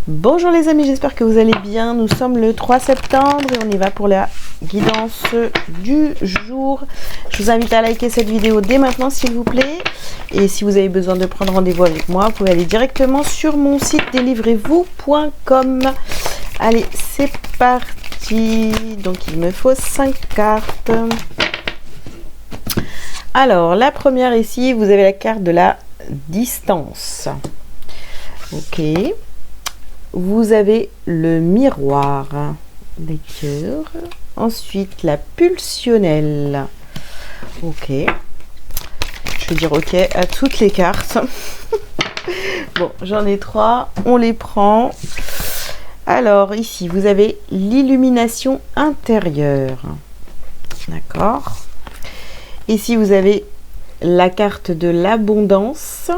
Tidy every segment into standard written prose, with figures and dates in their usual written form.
Bonjour les amis, j'espère que vous allez bien. Nous sommes le 3 septembre et on y va pour la guidance du jour. Je vous invite à liker cette vidéo dès maintenant s'il vous plaît. Et si vous avez besoin de prendre rendez-vous avec moi, vous pouvez aller directement sur mon site délivrez-vous.com. Allez, c'est parti. Donc il me faut 5 cartes. Alors, la première ici, vous avez la carte de la distance. Ok. Vous avez le miroir, les cœurs. Ensuite, la pulsionnelle. Ok. Je vais dire ok à toutes les cartes. Bon, j'en ai 3. On les prend. Alors, ici, vous avez l'illumination intérieure. D'accord. Ici, vous avez la carte de l'abondance.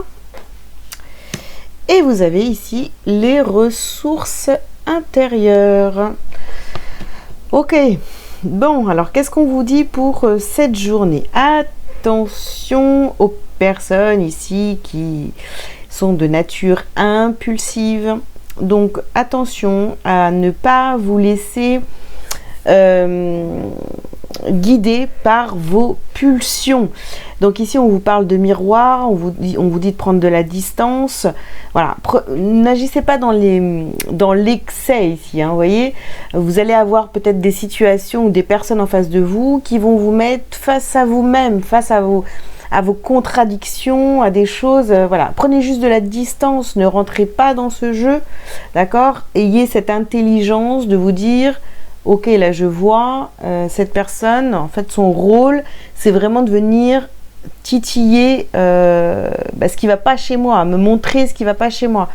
Et vous avez ici les ressources intérieures. Ok. Bon, alors qu'est-ce qu'on vous dit pour cette journée? Attention aux personnes ici qui sont de nature impulsive. Donc, attention à ne pas vous laisser guidé par vos pulsions. Donc ici on vous parle de miroir, on vous dit de prendre de la distance. Voilà, n'agissez pas dans l'excès ici, hein, vous voyez. Vous allez avoir peut-être des situations ou des personnes en face de vous qui vont vous mettre face à vous-même, face à vos contradictions, à des choses, voilà. Prenez juste de la distance, ne rentrez pas dans ce jeu, d'accord? Ayez cette intelligence de vous dire ok, là je vois cette personne, en fait son rôle, c'est vraiment de venir titiller ce qui ne va pas chez moi, me montrer ce qui ne va pas chez moi.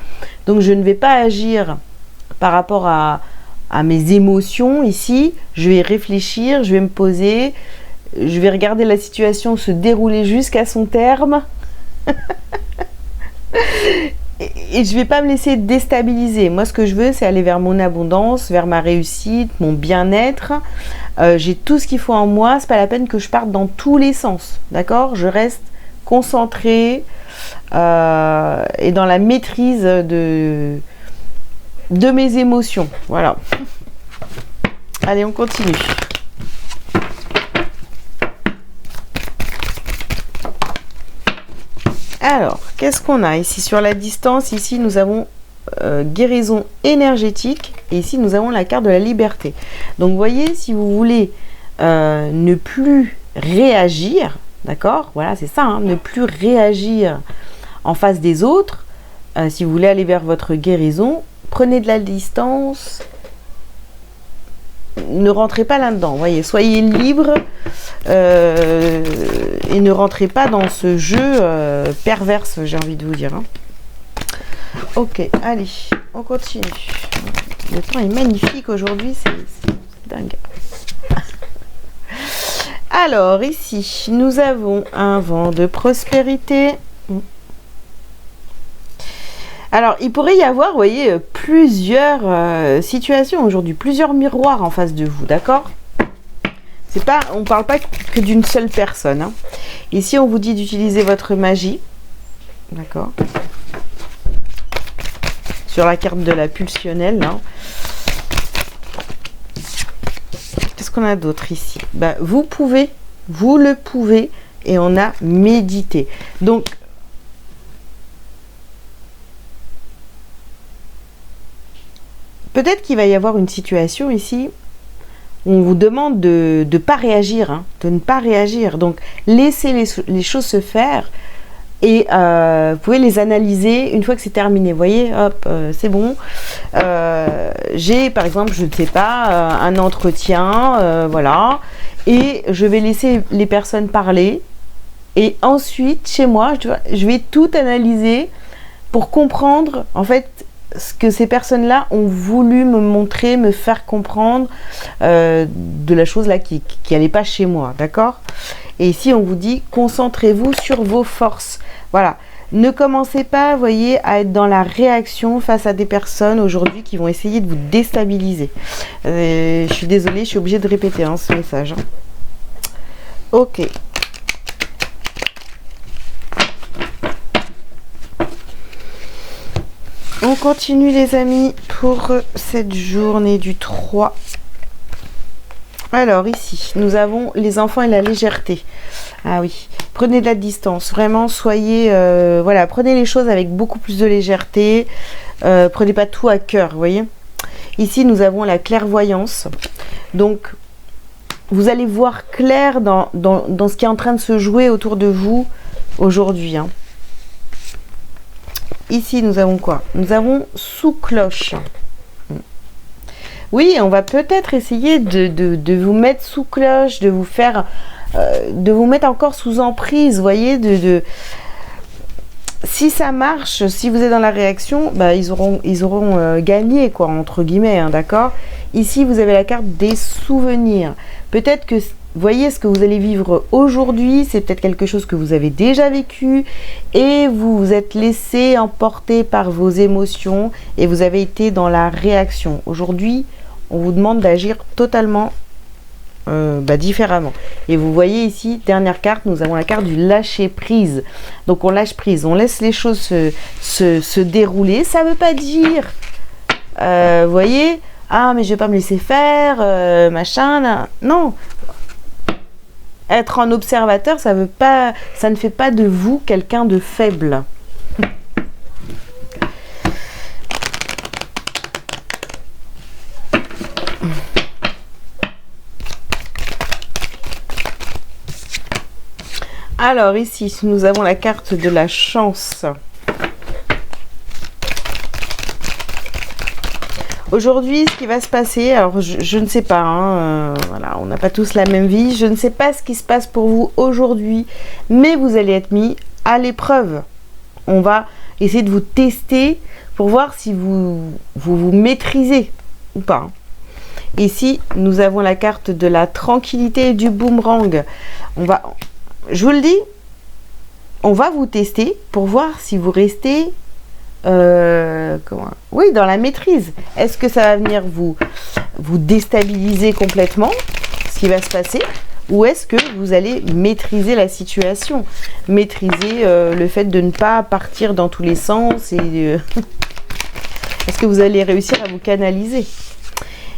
Donc je ne vais pas agir par rapport à mes émotions ici, je vais réfléchir, je vais me poser, je vais regarder la situation se dérouler jusqu'à son terme. Et je ne vais pas me laisser déstabiliser. Moi, ce que je veux, c'est aller vers mon abondance, vers ma réussite, mon bien-être. J'ai tout ce qu'il faut en moi. Ce n'est pas la peine que je parte dans tous les sens. D'accord? Je reste concentrée et dans la maîtrise de mes émotions. Voilà. Allez, on continue. Alors, qu'est-ce qu'on a ici sur la distance? Ici, nous avons guérison énergétique et ici, nous avons la carte de la liberté. Donc, vous voyez, si vous voulez ne plus réagir, d'accord? Voilà, c'est ça, hein, ne plus réagir en face des autres. Si vous voulez aller vers votre guérison, prenez de la distance. Ne rentrez pas là-dedans, voyez, soyez libre et ne rentrez pas dans ce jeu perverse, j'ai envie de vous dire. Hein. Ok, allez, on continue. Le temps est magnifique aujourd'hui, c'est dingue. Alors, ici, nous avons un vent de prospérité. Alors, il pourrait y avoir, vous voyez, plusieurs situations aujourd'hui, plusieurs miroirs en face de vous, d'accord? C'est pas, on ne parle pas que d'une seule personne. Hein. Ici, on vous dit d'utiliser votre magie, d'accord? Sur la carte de la pulsionnelle. Hein. Qu'est-ce qu'on a d'autre ici? Ben, vous le pouvez, et on a médité. Donc, peut-être qu'il va y avoir une situation ici où on vous demande de ne pas réagir, hein, de ne pas réagir. Donc, laissez les choses se faire et vous pouvez les analyser une fois que c'est terminé. Vous voyez, hop, c'est bon. J'ai, par exemple, je ne sais pas, un entretien, voilà, et je vais laisser les personnes parler. Et ensuite, chez moi, je vais tout analyser pour comprendre, en fait, ce que ces personnes-là ont voulu me montrer, me faire comprendre de la chose là qui n'allait pas chez moi, d'accord? Et ici, on vous dit, concentrez-vous sur vos forces. Voilà. Ne commencez pas, vous voyez, à être dans la réaction face à des personnes aujourd'hui qui vont essayer de vous déstabiliser. Je suis désolée, je suis obligée de répéter hein, ce message. Hein. Ok. On continue les amis pour cette journée du 3. Alors ici, nous avons les enfants et la légèreté. Ah oui, prenez de la distance, vraiment soyez, voilà, prenez les choses avec beaucoup plus de légèreté, prenez pas tout à cœur, vous voyez. Ici, nous avons la clairvoyance, donc vous allez voir clair dans ce qui est en train de se jouer autour de vous aujourd'hui. Hein. Ici, nous avons quoi? Nous avons sous cloche. Oui, on va peut-être essayer de vous mettre sous cloche, de vous faire, de vous mettre encore sous emprise, vous voyez, si ça marche, si vous êtes dans la réaction, bah, ils auront gagné, quoi, entre guillemets, hein, d'accord? Ici, vous avez la carte des souvenirs. Peut-être que, vous voyez, ce que vous allez vivre aujourd'hui, c'est peut-être quelque chose que vous avez déjà vécu et vous vous êtes laissé emporter par vos émotions et vous avez été dans la réaction. Aujourd'hui, on vous demande d'agir totalement différemment. Et vous voyez ici, dernière carte, nous avons la carte du lâcher prise. Donc on lâche prise, on laisse les choses se dérouler. Ça ne veut pas dire, vous voyez, ah mais je vais pas me laisser faire, machin, non. Être en observateur, ça ne fait pas de vous quelqu'un de faible. Alors ici, nous avons la carte de la chance. Aujourd'hui, ce qui va se passer, alors je ne sais pas, hein, voilà, on n'a pas tous la même vie, je ne sais pas ce qui se passe pour vous aujourd'hui, mais vous allez être mis à l'épreuve. On va essayer de vous tester pour voir si vous maîtrisez ou pas. Ici, nous avons la carte de la tranquillité et du boomerang. Je vous le dis, on va vous tester pour voir si vous restez dans la maîtrise. Est-ce que ça va venir vous déstabiliser complètement, ce qui va se passer, ou est-ce que vous allez maîtriser la situation, maîtriser le fait de ne pas partir dans tous les sens et est-ce que vous allez réussir à vous canaliser?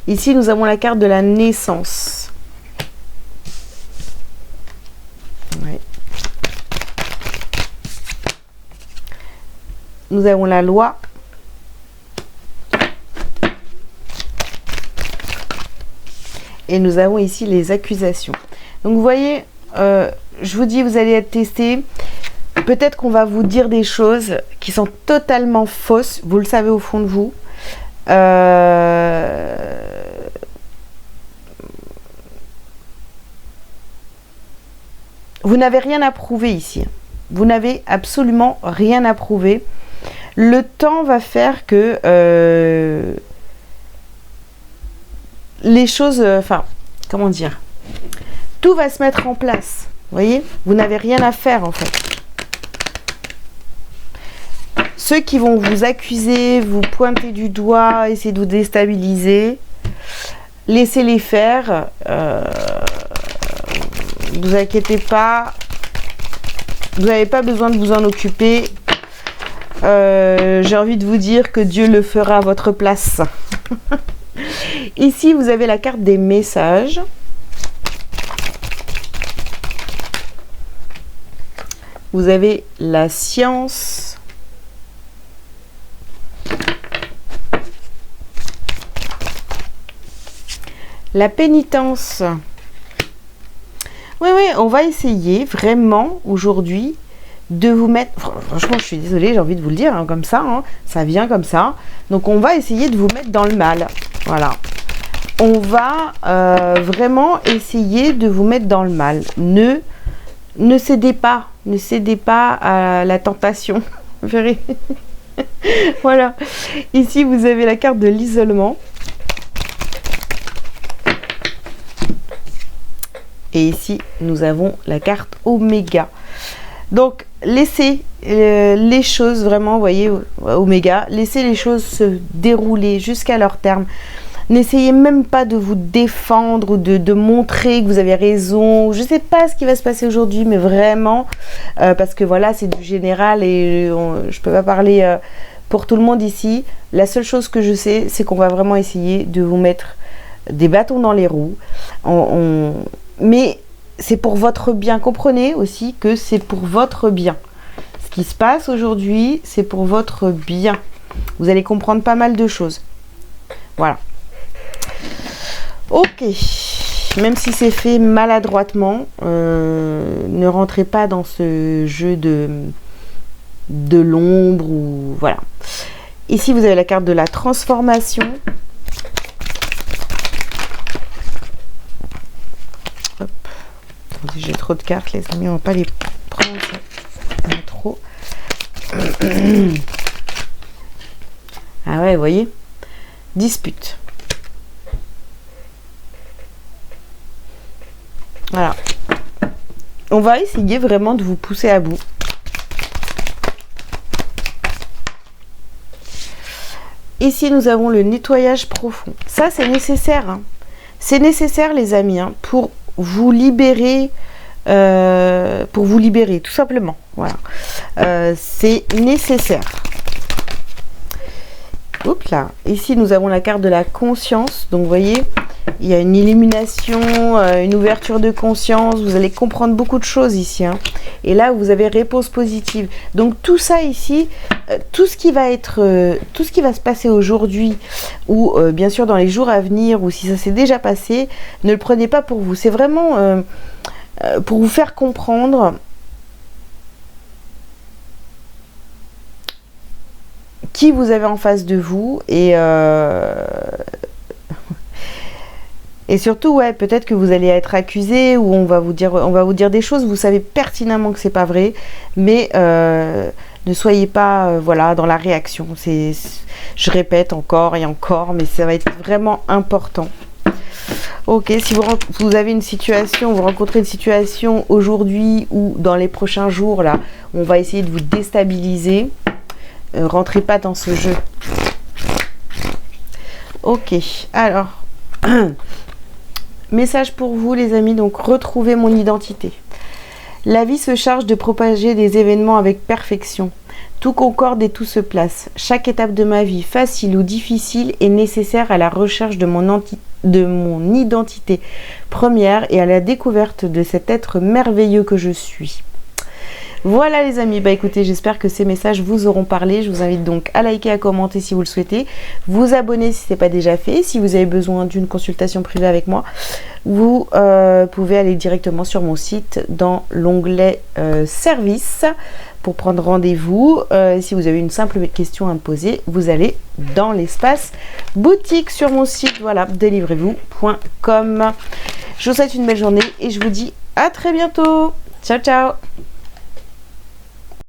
Ici, nous avons la carte de la naissance. Ouais. Nous avons la loi. Et nous avons ici les accusations. Donc vous voyez, je vous dis, vous allez être testé. Peut-être qu'on va vous dire des choses qui sont totalement fausses. Vous le savez au fond de vous. Vous n'avez rien à prouver ici. Vous n'avez absolument rien à prouver. Le temps va faire que les choses... comment dire? Tout va se mettre en place. Vous voyez? Vous n'avez rien à faire en fait. Ceux qui vont vous accuser, vous pointer du doigt, essayer de vous déstabiliser, laissez-les faire. Ne vous inquiétez pas, vous n'avez pas besoin de vous en occuper. J'ai envie de vous dire que Dieu le fera à votre place. Ici, vous avez la carte des messages. Vous avez la science. La pénitence. Oui, on va essayer vraiment aujourd'hui de vous mettre... Franchement, je suis désolée, j'ai envie de vous le dire, hein, comme ça, hein, ça vient comme ça. Donc, on va essayer de vous mettre dans le mal. Voilà. On va vraiment essayer de vous mettre dans le mal. Ne cédez pas. Ne cédez pas à la tentation. Vous verrez. Voilà. Ici, vous avez la carte de l'isolement. Et ici, nous avons la carte Oméga. Donc, laissez les choses vraiment, vous voyez, Oméga, laissez les choses se dérouler jusqu'à leur terme. N'essayez même pas de vous défendre ou de montrer que vous avez raison. Je ne sais pas ce qui va se passer aujourd'hui, mais vraiment, parce que voilà, c'est du général et je ne peux pas parler pour tout le monde ici. La seule chose que je sais, c'est qu'on va vraiment essayer de vous mettre des bâtons dans les roues. Mais c'est pour votre bien. Comprenez aussi que c'est pour votre bien. Ce qui se passe aujourd'hui, c'est pour votre bien. Vous allez comprendre pas mal de choses. Voilà. Ok. Même si c'est fait maladroitement, ne rentrez pas dans ce jeu de l'ombre ou voilà. Ici, vous avez la carte de la transformation. Hop. Attendez, j'ai trop de cartes, les amis, on va pas les prendre. Il y en a trop. Ah ouais, vous voyez, dispute. Voilà. On va essayer vraiment de vous pousser à bout. Ici, nous avons le nettoyage profond. Ça, c'est nécessaire. Hein. C'est nécessaire, les amis, hein, pour vous libérer, tout simplement. Voilà. C'est nécessaire. Oups là. Ici, nous avons la carte de la conscience. Donc, vous voyez, il y a une illumination, une ouverture de conscience. Vous allez comprendre beaucoup de choses ici. Hein. Et là, vous avez réponse positive. Donc, tout ça ici, tout ce qui va se passer aujourd'hui ou bien sûr dans les jours à venir ou si ça s'est déjà passé, ne le prenez pas pour vous. C'est vraiment pour vous faire comprendre qui vous avez en face de vous et surtout ouais, peut-être que vous allez être accusé ou on va vous dire des choses, vous savez pertinemment que c'est pas vrai, mais ne soyez pas voilà dans la réaction. Je répète encore et encore, mais ça va être vraiment important. Ok, si vous avez une situation, vous rencontrez une situation aujourd'hui ou dans les prochains jours là, on va essayer de vous déstabiliser. Rentrez pas dans ce jeu. Ok, alors message pour vous les amis, donc retrouvez mon identité. La vie se charge de propager des événements avec perfection. Tout concorde et tout se place. Chaque étape de ma vie, facile ou difficile, est nécessaire à la recherche de mon identité première et à la découverte de cet être merveilleux que je suis. Voilà les amis, bah écoutez, j'espère que ces messages vous auront parlé. Je vous invite donc à liker, à commenter si vous le souhaitez, vous abonner si ce n'est pas déjà fait. Si vous avez besoin d'une consultation privée avec moi, vous pouvez aller directement sur mon site dans l'onglet service pour prendre rendez-vous. Si vous avez une simple question à me poser, vous allez dans l'espace boutique sur mon site, voilà, delivrez-vous.com. Je vous souhaite une belle journée et je vous dis à très bientôt. Ciao ciao.